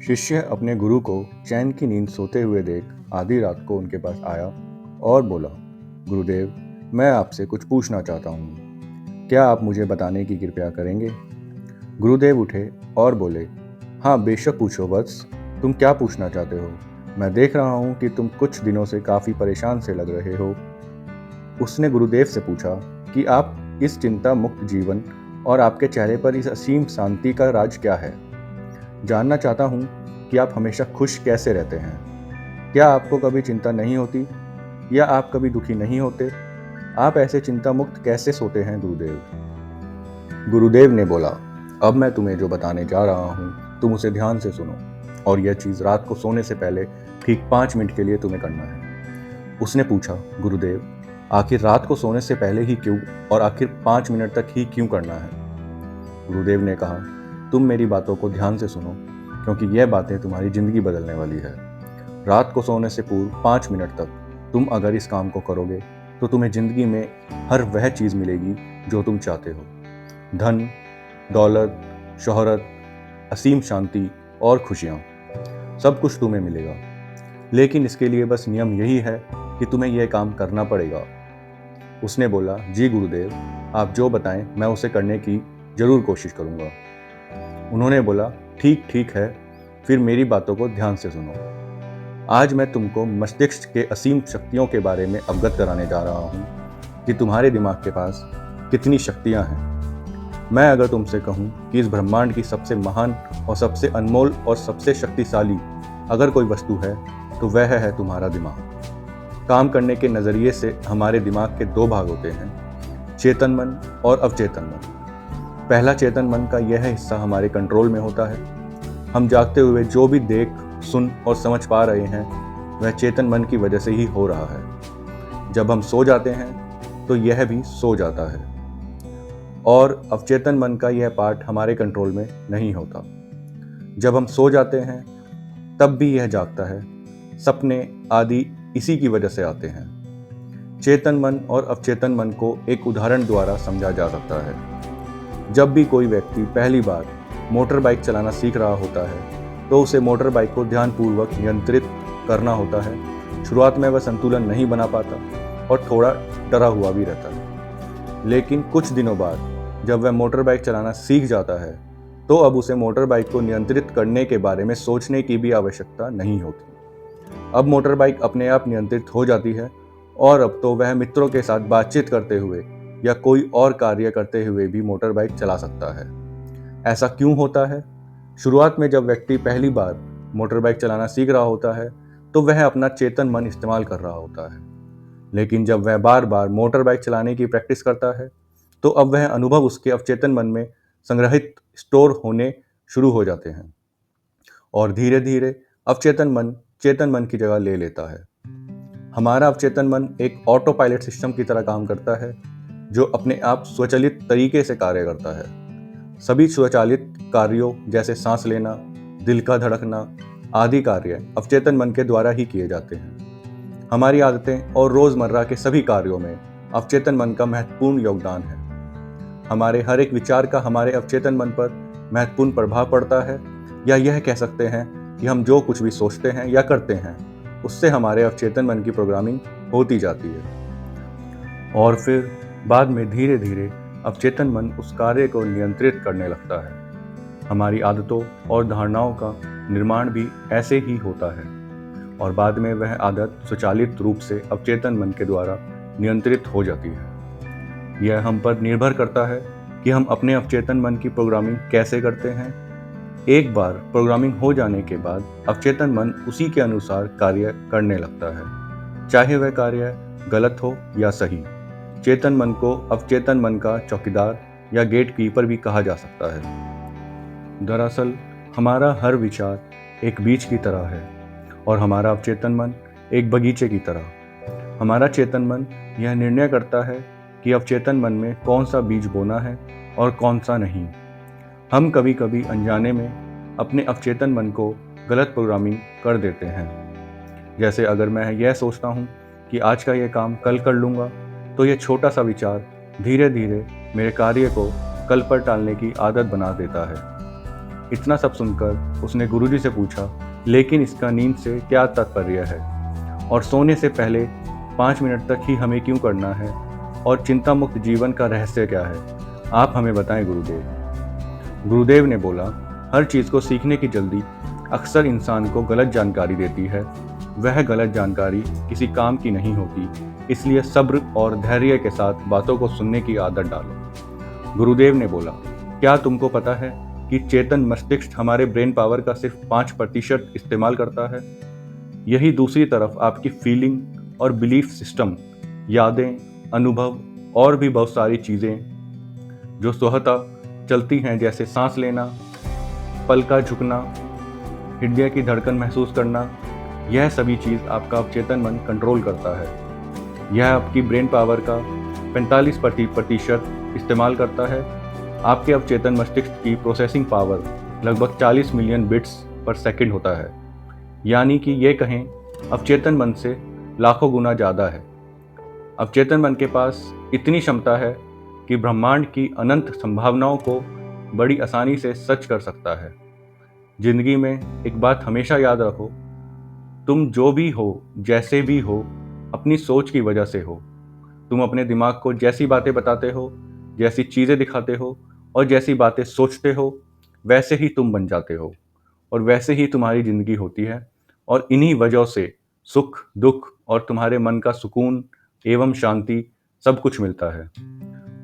शिष्य अपने गुरु को चैन की नींद सोते हुए देख आधी रात को उनके पास आया और बोला, गुरुदेव, मैं आपसे कुछ पूछना चाहता हूँ। क्या आप मुझे बताने की कृपया करेंगे? गुरुदेव उठे और बोले, हाँ बेशक पूछो वत्स, तुम क्या पूछना चाहते हो? मैं देख रहा हूँ कि तुम कुछ दिनों से काफ़ी परेशान से लग रहे हो। उसने गुरुदेव से पूछा कि आप इस चिंता मुक्त जीवन और आपके चेहरे पर इस असीम शांति का राज क्या है। जानना चाहता हूँ कि आप हमेशा खुश कैसे रहते हैं। क्या आपको कभी चिंता नहीं होती या आप कभी दुखी नहीं होते? आप ऐसे चिंता मुक्त कैसे सोते हैं गुरुदेव? गुरुदेव ने बोला, अब मैं तुम्हें जो बताने जा रहा हूँ तुम उसे ध्यान से सुनो, और यह चीज़ रात को सोने से पहले ठीक 5 मिनट के लिए तुम्हें करना है। उसने पूछा, गुरुदेव, आखिर रात को सोने से पहले ही क्यों, और आखिर 5 मिनट तक ही क्यों करना है? गुरुदेव ने कहा, तुम मेरी बातों को ध्यान से सुनो, क्योंकि यह बातें तुम्हारी जिंदगी बदलने वाली है। रात को सोने से पूर्व 5 मिनट तक तुम अगर इस काम को करोगे तो तुम्हें जिंदगी में हर वह चीज़ मिलेगी जो तुम चाहते हो। धन, दौलत, शोहरत, असीम शांति और खुशियाँ, सब कुछ तुम्हें मिलेगा। लेकिन इसके लिए बस नियम यही है कि तुम्हें यह काम करना पड़ेगा। उसने बोला, जी गुरुदेव, आप जो बताएं मैं उसे करने की जरूर कोशिश करूंगा। उन्होंने बोला, ठीक ठीक है, फिर मेरी बातों को ध्यान से सुनो। आज मैं तुमको मस्तिष्क के असीम शक्तियों के बारे में अवगत कराने जा रहा हूँ कि तुम्हारे दिमाग के पास कितनी शक्तियाँ हैं। मैं अगर तुमसे कहूँ कि इस ब्रह्मांड की सबसे महान और सबसे अनमोल और सबसे शक्तिशाली अगर कोई वस्तु है तो वह है तुम्हारा दिमाग। काम करने के नज़रिए से हमारे दिमाग के 2 भाग होते हैं, चेतन मन और अवचेतन मन। पहला चेतन मन का यह हिस्सा हमारे कंट्रोल में होता है। हम जागते हुए जो भी देख, सुन और समझ पा रहे हैं वह चेतन मन की वजह से ही हो रहा है। जब हम सो जाते हैं तो यह भी सो जाता है, और अवचेतन मन का यह पार्ट हमारे कंट्रोल में नहीं होता। जब हम सो जाते हैं तब भी यह जागता है। सपने आदि इसी की वजह से आते हैं। चेतन मन और अवचेतन मन को एक उदाहरण द्वारा समझा जा सकता है। जब भी कोई व्यक्ति पहली बार मोटर बाइक चलाना सीख रहा होता है तो उसे मोटर बाइक को ध्यानपूर्वक नियंत्रित करना होता है। शुरुआत में वह संतुलन नहीं बना पाता और थोड़ा डरा हुआ भी रहता है। लेकिन कुछ दिनों बाद जब वह मोटर बाइक चलाना सीख जाता है तो अब उसे मोटर बाइक को नियंत्रित करने के बारे में सोचने की भी आवश्यकता नहीं होती। अब मोटर बाइक अपने आप नियंत्रित हो जाती है, और अब तो वह मित्रों के साथ बातचीत करते हुए या कोई और कार्य करते हुए भी मोटर बाइक चला सकता है। ऐसा क्यों होता है? शुरुआत में जब व्यक्ति पहली बार मोटर बाइक चलाना सीख रहा होता है तो वह अपना चेतन मन इस्तेमाल कर रहा होता है। लेकिन जब वह बार बार मोटर बाइक चलाने की प्रैक्टिस करता है तो अब वह अनुभव उसके अवचेतन मन में संग्रहित स्टोर होने शुरू हो जाते हैं, और धीरे धीरे अवचेतन मन चेतन मन की जगह ले लेता है। हमारा अवचेतन मन एक ऑटो पायलट सिस्टम की तरह काम करता है, जो अपने आप स्वचालित तरीके से कार्य करता है। सभी स्वचालित कार्यों जैसे सांस लेना, दिल का धड़कना आदि कार्य अवचेतन मन के द्वारा ही किए जाते हैं। हमारी आदतें और रोजमर्रा के सभी कार्यों में अवचेतन मन का महत्वपूर्ण योगदान है। हमारे हर एक विचार का हमारे अवचेतन मन पर महत्वपूर्ण प्रभाव पड़ता है, या यह कह सकते हैं कि हम जो कुछ भी सोचते हैं या करते हैं उससे हमारे अवचेतन मन की प्रोग्रामिंग होती जाती है, और फिर बाद में धीरे धीरे अवचेतन मन उस कार्य को नियंत्रित करने लगता है। हमारी आदतों और धारणाओं का निर्माण भी ऐसे ही होता है, और बाद में वह आदत स्वचालित रूप से अवचेतन मन के द्वारा नियंत्रित हो जाती है। यह हम पर निर्भर करता है कि हम अपने अवचेतन मन की प्रोग्रामिंग कैसे करते हैं। एक बार प्रोग्रामिंग हो जाने के बाद अवचेतन मन उसी के अनुसार कार्य करने लगता है, चाहे वह कार्य गलत हो या सही। चेतन मन को अवचेतन मन का चौकीदार या गेट कीपर भी कहा जा सकता है। दरअसल हमारा हर विचार एक बीज की तरह है, और हमारा अवचेतन मन एक बगीचे की तरह। हमारा चेतन मन यह निर्णय करता है कि अवचेतन मन में कौन सा बीज बोना है और कौन सा नहीं। हम कभी कभी अनजाने में अपने अवचेतन मन को गलत प्रोग्रामिंग कर देते हैं। जैसे अगर मैं यह सोचता हूँ कि आज का यह काम कल कर लूँगा, तो यह छोटा सा विचार धीरे धीरे मेरे कार्य को कल पर टालने की आदत बना देता है। इतना सब सुनकर उसने गुरुजी से पूछा, लेकिन इसका नींद से क्या तात्पर्य है? और सोने से पहले 5 मिनट तक ही हमें क्यों करना है? और चिंता मुक्त जीवन का रहस्य क्या है? आप हमें बताएं गुरुदेव। गुरुदेव ने बोला, हर चीज़ को सीखने की जल्दी अक्सर इंसान को गलत जानकारी देती है। वह गलत जानकारी किसी काम की नहीं होती, इसलिए सब्र और धैर्य के साथ बातों को सुनने की आदत डालो। गुरुदेव ने बोला, क्या तुमको पता है कि चेतन मस्तिष्क हमारे ब्रेन पावर का सिर्फ 5% इस्तेमाल करता है? यही दूसरी तरफ आपकी फीलिंग और बिलीफ सिस्टम, यादें, अनुभव और भी बहुत सारी चीज़ें जो स्वतः चलती हैं, जैसे सांस लेना, पल का झुकना, हृदय की धड़कन महसूस करना, यह सभी चीज़ आपका अवचेतन मन कंट्रोल करता है। यह आपकी ब्रेन पावर का 45% इस्तेमाल करता है। आपके अवचेतन मस्तिष्क की प्रोसेसिंग पावर लगभग 40 मिलियन बिट्स पर सेकंड होता है, यानी कि ये कहें अवचेतन मन से लाखों गुना ज़्यादा है। अवचेतन मन के पास इतनी क्षमता है कि ब्रह्मांड की अनंत संभावनाओं को बड़ी आसानी से सच कर सकता है। जिंदगी में एक बात हमेशा याद रखो, तुम जो भी हो, जैसे भी हो, अपनी सोच की वजह से हो। तुम अपने दिमाग को जैसी बातें बताते हो, जैसी चीज़ें दिखाते हो और जैसी बातें सोचते हो, वैसे ही तुम बन जाते हो और वैसे ही तुम्हारी ज़िंदगी होती है। और इन्हीं वजहों से सुख, दुख और तुम्हारे मन का सुकून एवं शांति सब कुछ मिलता है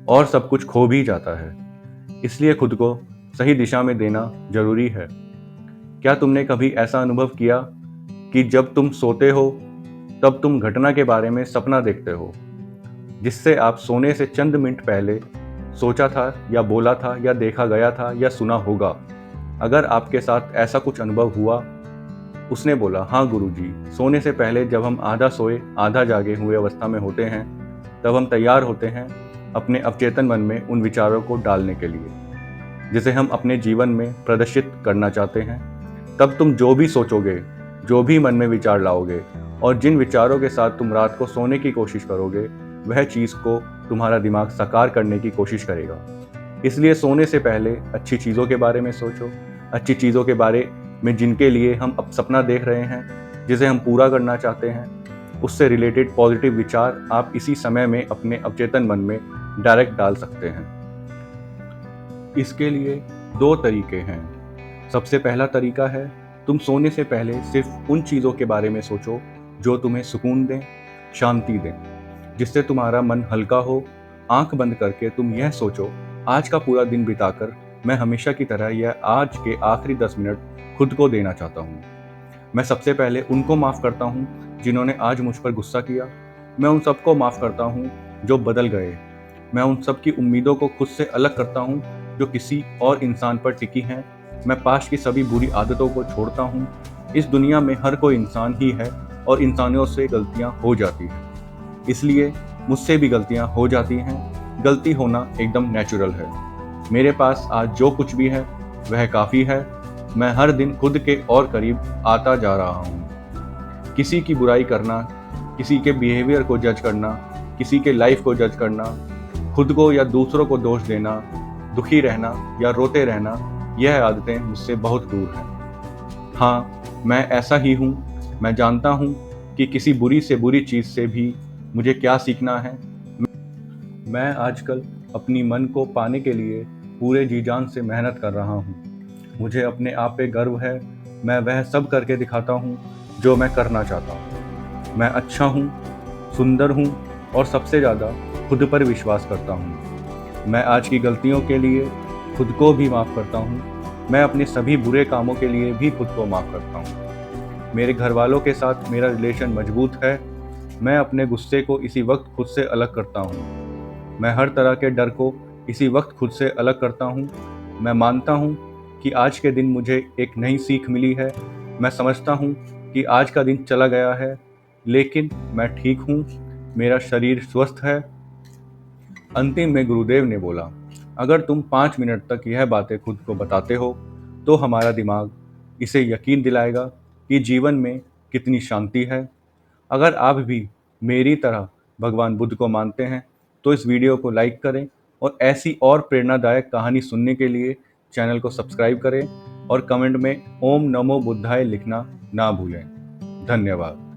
और सब कुछ खो भी जाता है। इसलिए खुद को सही दिशा में देना जरूरी है। क्या तुमने कभी ऐसा अनुभव किया कि जब तुम सोते हो तब तुम घटना के बारे में सपना देखते हो, जिससे आप सोने से चंद मिनट पहले सोचा था या बोला था या देखा गया था या सुना होगा? अगर आपके साथ ऐसा कुछ अनुभव हुआ? उसने बोला, हाँ गुरुजी, सोने से पहले जब हम आधा सोए आधा जागे हुए अवस्था में होते हैं, तब हम तैयार होते हैं अपने अवचेतन मन में उन विचारों को डालने के लिए जिसे हम अपने जीवन में प्रदर्शित करना चाहते हैं। तब तुम जो भी सोचोगे, जो भी मन में विचार लाओगे और जिन विचारों के साथ तुम रात को सोने की कोशिश करोगे, वह चीज़ को तुम्हारा दिमाग साकार करने की कोशिश करेगा। इसलिए सोने से पहले अच्छी चीज़ों के बारे में सोचो, अच्छी चीज़ों के बारे में जिनके लिए हम अब सपना देख रहे हैं, जिसे हम पूरा करना चाहते हैं, उससे रिलेटेड पॉजिटिव विचार आप इसी समय में अपने अवचेतन मन में डायरेक्ट डाल सकते हैं। इसके लिए 2 तरीके हैं। सबसे पहला तरीका है, तुम सोने से पहले सिर्फ उन चीज़ों के बारे में सोचो जो तुम्हें सुकून दें, शांति दें, जिससे तुम्हारा मन हल्का हो। आंख बंद करके तुम यह सोचो, आज का पूरा दिन बिताकर मैं हमेशा की तरह यह आज के आखिरी 10 मिनट खुद को देना चाहता हूँ। मैं सबसे पहले उनको माफ़ करता हूँ जिन्होंने आज मुझ पर गुस्सा किया। मैं उन सबको माफ़ करता हूँ जो बदल गए। मैं उन सब की उम्मीदों को खुद से अलग करता हूँ जो किसी और इंसान पर टिकी हैं। मैं पास्ट की सभी बुरी आदतों को छोड़ता हूँ। इस दुनिया में हर कोई इंसान ही है और इंसानों से गलतियाँ हो जाती हैं, इसलिए मुझसे भी गलतियाँ हो जाती हैं। गलती होना एकदम नेचुरल है। मेरे पास आज जो कुछ भी है वह काफ़ी है। मैं हर दिन खुद के और करीब आता जा रहा हूँ। किसी की बुराई करना, किसी के बिहेवियर को जज करना, किसी के लाइफ को जज करना, खुद को या दूसरों को दोष देना, दुखी रहना या रोते रहना, यह आदतें मुझसे बहुत दूर हैं। हाँ, मैं ऐसा ही हूँ। मैं जानता हूँ कि किसी बुरी से बुरी चीज़ से भी मुझे क्या सीखना है। मैं आजकल अपनी मन को पाने के लिए पूरे जी जान से मेहनत कर रहा हूँ। मुझे अपने आप पे गर्व है। मैं वह सब करके दिखाता हूँ जो मैं करना चाहता हूँ। मैं अच्छा हूँ, सुंदर हूँ और सबसे ज़्यादा खुद पर विश्वास करता हूँ। मैं आज की गलतियों के लिए खुद को भी माफ़ करता हूँ। मैं अपने सभी बुरे कामों के लिए भी खुद को माफ़ करता हूँ। मेरे घर वालों के साथ मेरा रिलेशन मजबूत है। मैं अपने गुस्से को इसी वक्त खुद से अलग करता हूँ। मैं हर तरह के डर को इसी वक्त खुद से अलग करता हूँ। मैं मानता हूँ कि आज के दिन मुझे एक नई सीख मिली है। मैं समझता हूँ कि आज का दिन चला गया है, लेकिन मैं ठीक हूँ। मेरा शरीर स्वस्थ है। अंतिम में गुरुदेव ने बोला, अगर तुम 5 मिनट तक यह बातें खुद को बताते हो तो हमारा दिमाग इसे यकीन दिलाएगा कि जीवन में कितनी शांति है। अगर आप भी मेरी तरह भगवान बुद्ध को मानते हैं तो इस वीडियो को लाइक करें और ऐसी और प्रेरणादायक कहानी सुनने के लिए चैनल को सब्सक्राइब करें। और कमेंट में ओम नमो बुद्धाय लिखना ना भूलें। धन्यवाद।